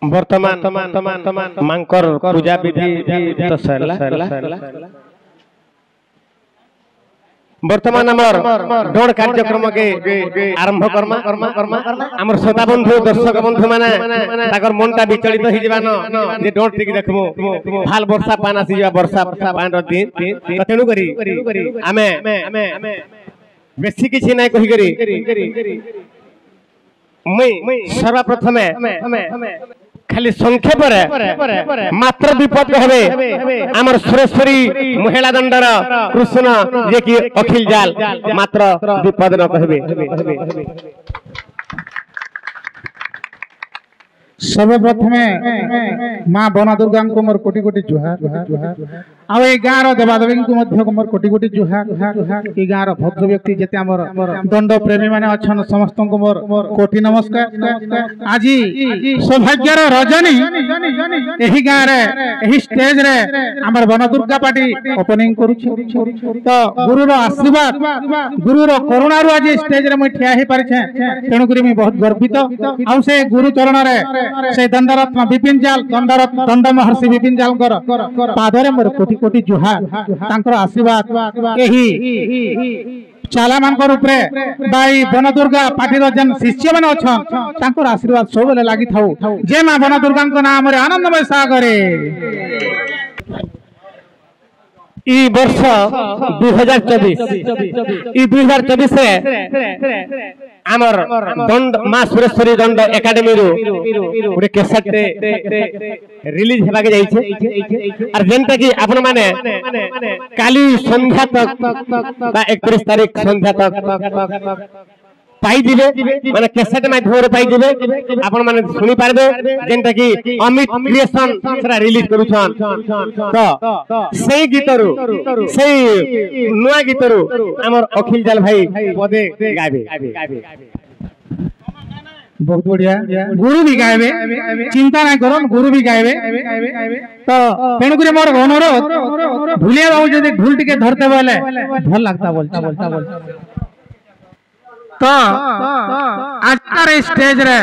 वर्तमान मांकर पूजा विधि तो सरला वर्तमान डोड़ कार्यक्रम के आरंभ करमा हमर श्रोता बंधु दर्शक बंधु माने ताकर मनटा विचलित हो जीवानो जे डोड़ टिक देखमु भाल वर्षा पान आसी जीवा वर्षा पान रो दिन त तेनु करी आमे बेसी किछि नै कहि करी मैं सर्वप्रथमे खाली संक्षेप मात्र विपद कहबे आमर सुरेश्वरी महिला दंडर कृष्ण जे कि अखिल जाल मात्र विपद न कहबे। सर्वप्रथमे माँ बना दुर्गा को मोर कोटि कोटि जुहार आ ए गाँव देवादेवी को मध्य मोर कोटि कोटि जुहार ए गाँव भद्र व्यक्ति जेते हमर दंड प्रेमी माने अछन समस्त को मोर कोटि नमस्कार। आज सौभाग्यर रजनी एही गाँव रे एही स्टेज रे हमर बना दुर्गा पार्टी ओपनिंग करू तो गुरुर आशीर्वाद गुरुर करुणा रु आज स्टेज रे मैं ठिया हे पारि छे तेनु करी मैं बहुत गर्वित आ से गुरु चरण रे से दंडरत्न विपिन जाल दंड महर्षि विपिन जाल पादरे मोर कोटि कोटि जुहार तांकर आशीर्वाद एही चाला मानकर ऊपरे बाई बन दुर्गा पार्टी जन शिष्य माने अछन तांकर आशीर्वाद सब बेले लागि थाउ जे मां बन दुर्गा को नाम रे आनंदमय सागरे ई वर्ष 2024 रे आमर दंड मां सुरेश्वरी दंड एकेडमी रो गोटे कैसेट रिलीज हेबा के जाइछे और जेंता कि आपन माने काली संध्या तक बा 31 तारीख संध्या तक पाई दिबे माने कैसेट माध्यम रे पाई दिबे आपन माने सुनी पारबे जेंता कि अमित क्रिएशन सेरा रिलीज करूछन तो सेही गीतरु सेही नुआ गीतरु हमर अखिल जाल भाई पदे गाबे बहुत बढ़िया गुरु भी गायबे चिंता ना करो गुरु भी गायबे तो तेणु करी मोर अनुरोध भूलिया बाबू जदि ढोल टिके धरते बोले भल लगता बोलता तो आज स्टेज रे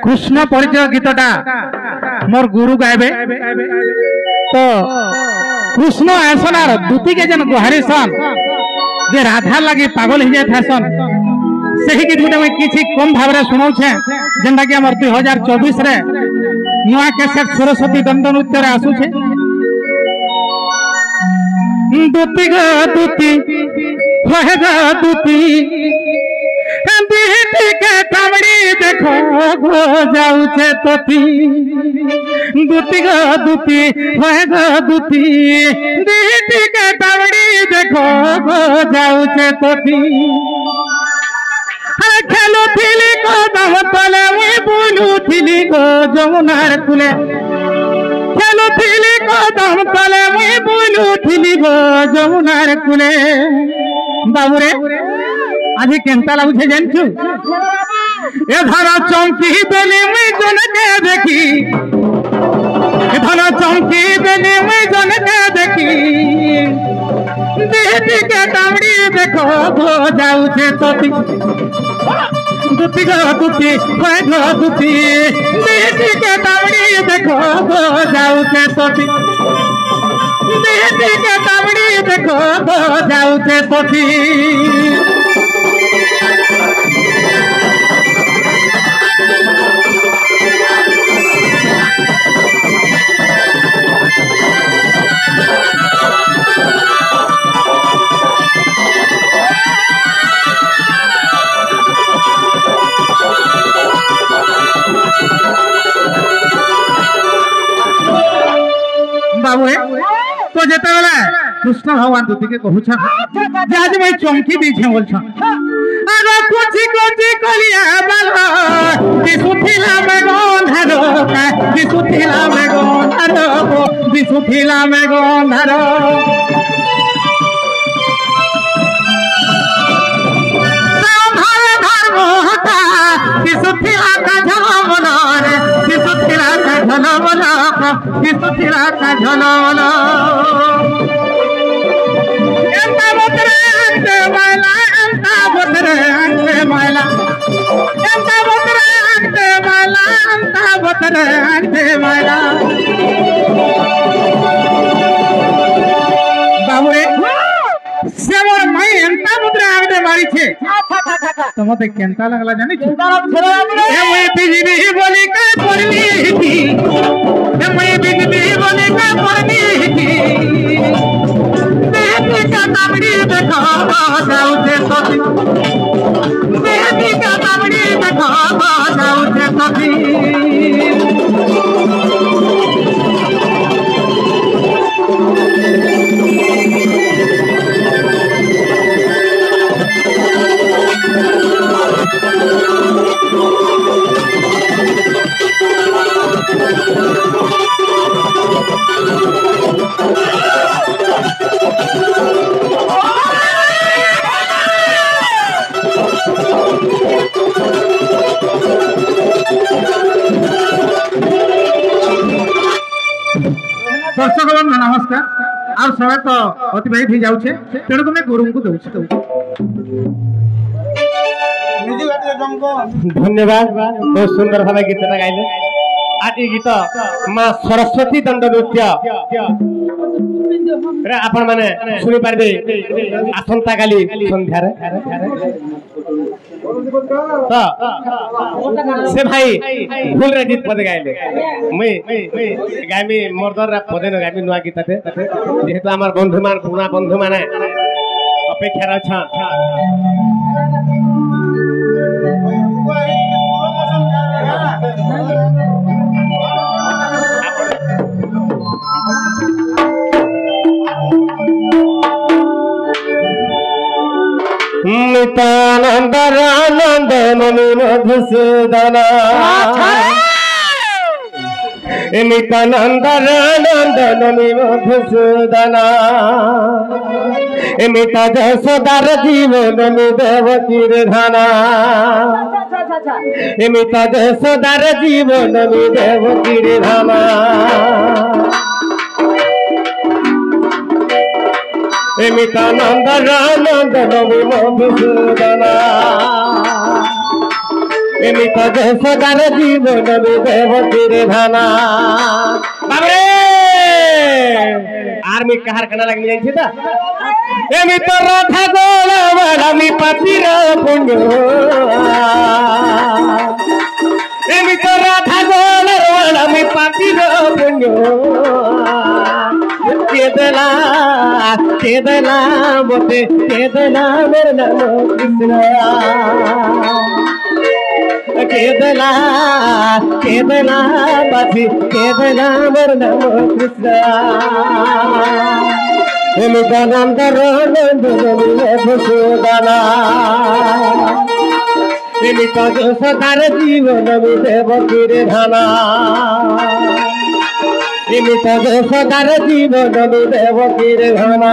कृष्ण परिचय गीतटा मोर गुरु गायबे तो कृष्ण ऐसनार दूती के जन गुहारिसन जे राधा लगी पागल हो जाए थासन सही गीत गुटे मैं किसी कम भाव में शुणाऊ जेनटा कि हमर 2024 रे नुआ कैसेट सरस्वती दंड नृत्य रे आसु छे दूती ग दूती होए ग दूती बीटी के कावड़ी देखो गो जाऊ छे तोती दूती ग दूती होए ग दूती बीटी के कावड़ी देखो गो जाऊ छे तोती खेलु थिली को दम तले मुई बुलु थिली को जमुनार कुले खेलु थिली को दम तले मुई बुलु थिली को जमुनार कुले बाबूरे आज केनता लागुछे जानछु ए धरा चौकी बेली मुई जनके देखी ए धरा चौकी बेली मुई जनके देखी बेटी के टावड़ी देखो गो जाऊ छे तोती दूती ग दूती होए ग दूती बेटी के टावड़ी देखो गो जाऊ छे तोती बेटी के टावड़ी देखो गो जाऊ छे तोती बाबू तो जेते बेले कृष्ण भगवान दूती के कहू छ आज मैं चौकी दी छे बोल छ अरे कोची कोची कलिया बाला दिसुथिला में गोंधारो दिसुथिला में गोंधारो दिसुथिला में गोंधारो दिसुथिला का झलमला रे दिसुथिला का झलमला दिसुथिला का झलमला एंता बोतरे अंते माला एंता बोतरे अंते माला एंता बोतरे अंते माला एंता बतरे दे मारा बाबूरे से मोर माई एंता मुद्रा आगदे मारी छे तो मते केंता लगला जानि छु ए मैं बिजली बोली के पड़ली थी ए मैं बिजली बोली के पड़ली थी बेटी का तामड़ी देखा जाऊ छे सखी बेटी का तामड़ी देखा जाऊ छे सखी दर्शक बंधु नमस्कार और समय तो अतिबाहित हो जाऊे तेणु तुम गुरु को दौच धन्यवाद बहुत सुंदर भाव गीत गाइले आज गीत माँ सरस्वती दंड नृत्य आपण माने सुनी पारबे आसंता काली संध्या रे तो से भाई भूल रे गीत पद गाइले मैं गामी मर्दर रा पदे न गामी नुआ गीत थे जेहेतु हमर बंधु मान पुराना बंधु माने अपेक्षा रा छ नितानंद आनंद मनु मधुसूदन नितानंद आनंद मनु मधुसूदन मिता जसोदार जीवन देवकी धना मिता जसोदार जीवन देवकी धना मितानंद आनंद नवी मधुसूदन मिता जसोदार जीवन देवकी धना बाबरे आर्मी कहार कना लगनी जाई था एमी तो राधा गोला वाला मी पतिर पुण्य एमी तो राधा गोला वाला मी पतिर पुण्य केदला मोते केदला मेरे नाम कृष्ण केदला केदला बाजी केदला मेरे नाम कृष्ण नितानंद आनंद मधुसूदन मिता जसोदार जीवन देवकी धना मिता जसोदार जीवन देवकी धना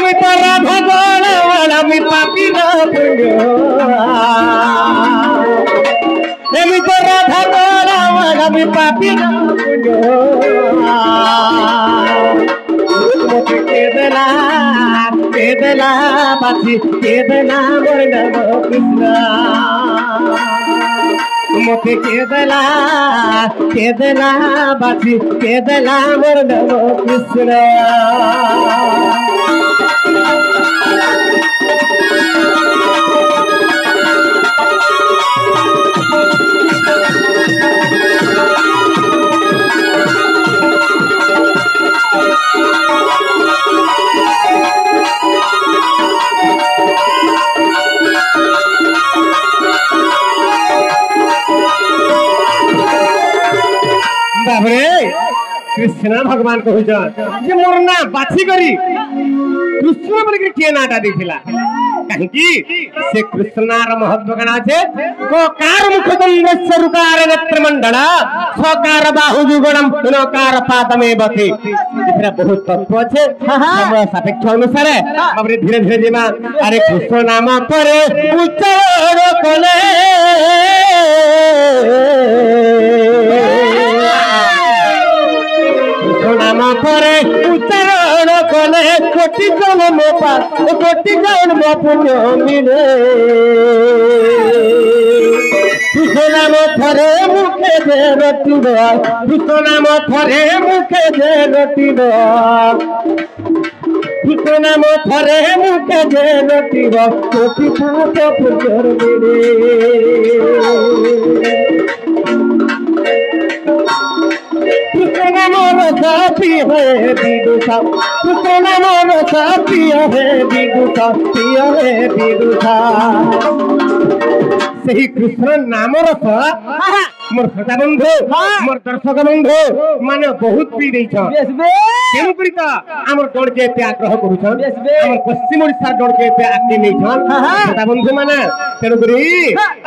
मिता राधा गोला वाला मी पापी पुण्य मिता राधा गोला वाला मी पापी पुण्य केदला केदला बाजी केदला मोर नाम कृष्ण मोते केदला केदला बाजी केदला मोर नाम कृष्ण कृष्ण भगवान कहू जे मोर ना बाछी करी कृष्ण पर के नाटा देखिला कहीं की से कृष्णार महत्व गणा छे कोकार मुखदंड स्वरूकार नेत्र मंडल सकार बाहु जुगणम पुनकार पादमे बति इतरा बहुत तत्व छे समय सापेक्ष अनुसार हमरे धीरे धीरे जेमा अरे कृष्ण नाम परे उच्चार कले नाम परे उच्चारण कले कोटि जन्म पुण्य मिले কৃষ্ণ নাম থরে মুখে যে রটিব কৃষ্ণ নাম থরে মুখে যে রটিব কৃষ্ণ নাম থরে মুখে যে রটিব কোটি পাপ পুজোর বেড়ে কৃষ্ণ নাম রসা প্রিয় হে বিদুষা কৃষ্ণ নাম রসা প্রিয় হে বিদুষা প্রিয় হে বিদুষা সেই কৃষ্ণ নাম রস মোর শ্রোতা বন্ধু মোর দর্শক বন্ধু মানে বহুত পি ଦେଇଛ তেমুকরি তো আমার দৌড়কে এতে আগ্রহ করুছন আমার পশ্চিম ওড়িশার দৌড়কে এতে আগ্রহ নেইছন শ্রোতা বন্ধু মানে তেমুকরি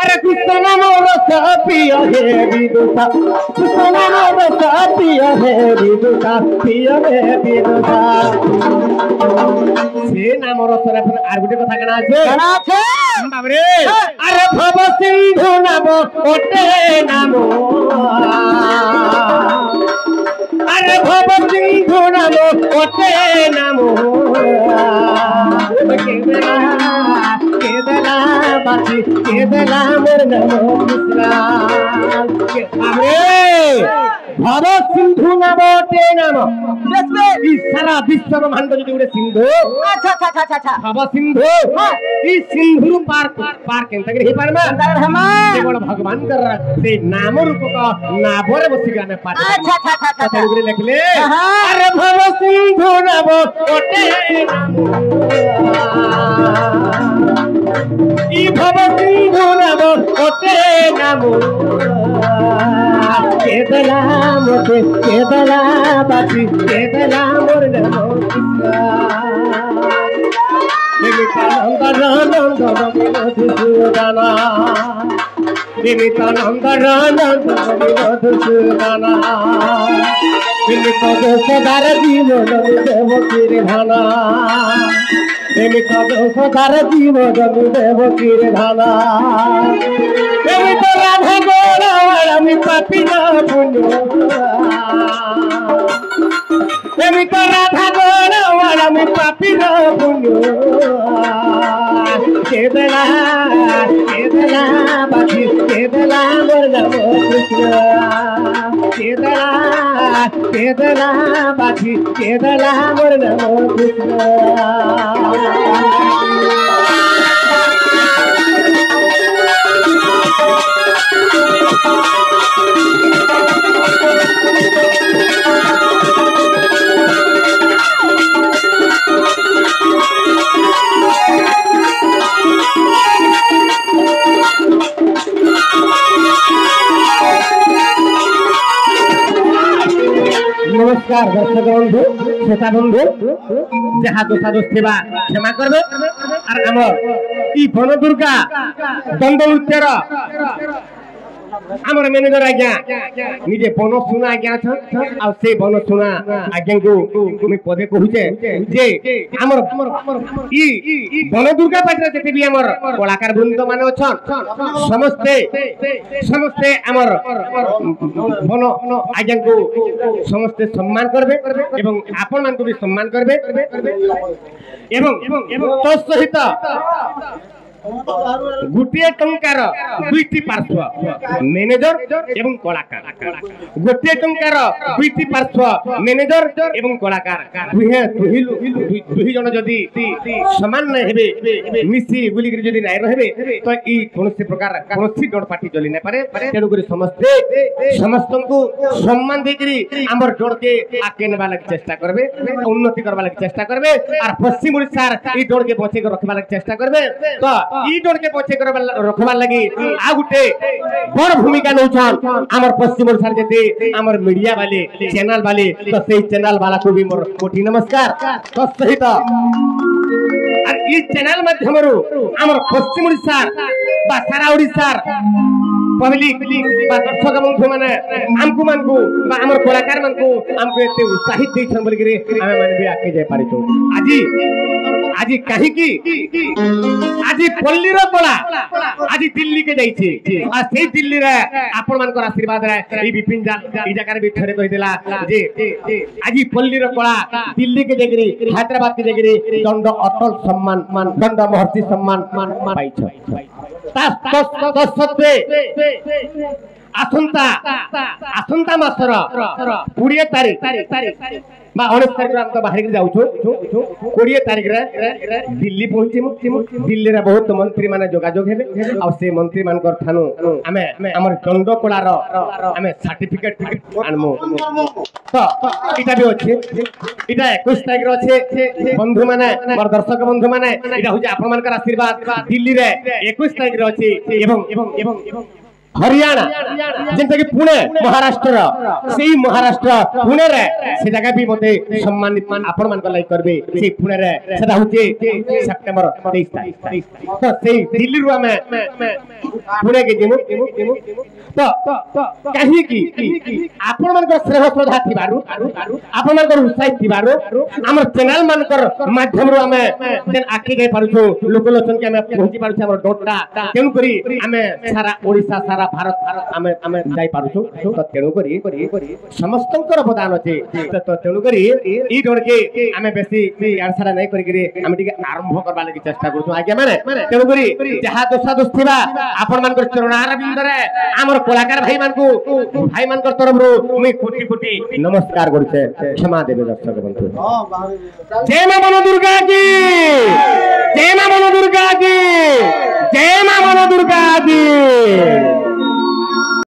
আরে কৃষ্ণ নাম রস প্রিয় হে বিদুষা কৃষ্ণ নাম রস প্রিয় হে বিদুষা প্রিয় হে বিদুষা সে নাম রসর আর গোটে কথা কেনা আছে বাবরে আরে ভব সিন্ধু নাম ওটে নাম আরে ভব সিন্ধু নাম ওটে নাম কেদলা বাসি কেদলা মোর নাম কৃষ্ণ বাবরে ভব সিন্ধু নাম ওটে নাম সারা বিশ্ব ব্রহ্মাণ্ড যদি গোটে সিন্ধু আচ্ছা আচ্ছা আচ্ছা আচ্ছা ভব সিন্ধু ই সিন্ধু পার পার কেনতা করে পারমা কেবল ভগবান कर से नाम रूप का नाभरे बसी गाने पाठ अच्छा अच्छा अच्छा अच्छा तेलुगु लिखले अरे भव सिंधु नाम ओटे ई भव सिंधु नाम ओटे नाम केदला मोते केदला बासी केदला मोर नाम Krishna Nimitananda Sudana Nimitananda Jivan Devakirhana Nimitananda Jivan Devakirhana Nimitananda Gola Varami Papina Punya Nimitananda Gola Varami Papina Punya Kedala Kedala Baki Kedala Varnamo Krishna Kedala Kedala Baki Kedala Varnamo Krishna नमस्कार दर्शक बंधु श्रोता बंधु जहाँ दोषा दोष सेवा क्षमा करबे और हमर ई बन दुर्गा दंड नृत्यर हमर मैनेजर आज्ञा निजे बन सुना आज्ञा छन आ से बन सुना आज्ञा को मैं पदे कहूचे जे हमर ई बन दुर्गा पात्र जते भी हमर कलाकार वृंद माने अछन समस्ते हमर बन आज्ञा को समस्ते सम्मान करबे एवं आपन मान को भी सम्मान करबे एवं तो सहित गोटे टंकार दुईटी पार्श्व मैनेजर एवं कलाकार गोटे टंकार दुईटी पार्श्व मैनेजर एवं कलाकार दुही जन जदि समान न हेबे मिसी गुली कर जदि नाय रहबे तो ई कोनोसी प्रकार कोनोसी डर पार्टी चली न पारे तेनु करी समस्त को सम्मान देकरी हमर डर के आके नेबा लागि चेष्टा करबे उन्नति करबा लागि चेष्टा करबे और पश्चिम ओडिसा ई डर के बचे के रखबा लागि चेष्टा करबे तो ई डर के बचे कर रखबार लगी आ गुटे बड़ भूमिका नौछन हमर पश्चिम ओडिसा जते हमर मीडिया वाले चैनल वाले तो सेही चैनल वाला को भी मोर कोटि नमस्कार तो सहित और ई चैनल माध्यमरु हमर पश्चिम ओडिसा बा सारा ओडिसा पब्लिक बा दर्शक बंधु माने हमकु मानकु बा हमर कलाकार मानकु हमकु एते उत्साहित दैछन बोली करे हमें माने भी आके जाय पारिछो आजी आज कहीं की आज पल्ली रो कला आज दिल्ली के जाइछे आ से दिल्ली रे आपण मानकर आशीर्वाद रे ई विपिन जाल ई जगह रे भी थरे कहि देला जे आज पल्ली रो कला दिल्ली के जगरी हैदराबाद के जगरी दंड अटल सम्मान दंड महर्षि सम्मान पाइछ सत्वे आसंता मासर 20 तारीख बा 19 तारीख हम तो बाहर के जाऊ 20 तारीख रे दिल्ली पहुंची दिल्ली रे बहुत मंत्री माने जोगाजोग हेबे आ से मंत्री मानकर थानु हमें हमर दंड कोला रो हमें सर्टिफिकेट आनमु तो इटा भी अछि इटा 21 तारीख रो अछि बंधु माने मोर दर्शक बंधु माने इटा होजे आपन मानकर आशीर्वाद दिल्ली रे 21 तारीख रो अछि एवं हरियाणा जेंता कि पुणे महाराष्ट्र सेही महाराष्ट्र पुणे रे से जगह भी मते सम्मानित आपण मान को लाइक करबे से पुणे रे सेटा होचे सितंबर 23 तारीख तो सेही दिल्ली रु हमें पुणे के जिमु तो कहीं की आपण मान को श्रेय श्रद्धा थिबारु आपण मान को उत्साहित थिबारु हमर चैनल मान कर माध्यम रु हमें जेन आखि गई पारुछु लोक लोचन के हमें पहुंची पारुछु हमर डोटा केनु करी हमें सारा ओडिसा सारा भारत हमें जाई पारुछु तो तेणु करी समस्तंकर अवदान अछि तो तेणु करी ई डोर के हमें बेसी यार सारा नहीं करी करी हम टिके आरंभ करबा लागि चेष्टा करछु आगे माने तेणु करी जहा दोसा दोस्थिबा आपण मानकर चरणार बिंद रे हमर कलाकार भाई मान कर तरफ रु मैं कोटि कोटि नमस्कार करछे क्षमा देबे दर्शक बंधु जय मां बन दुर्गा की जय मां बन दुर्गा की जय मां बन दुर्गा की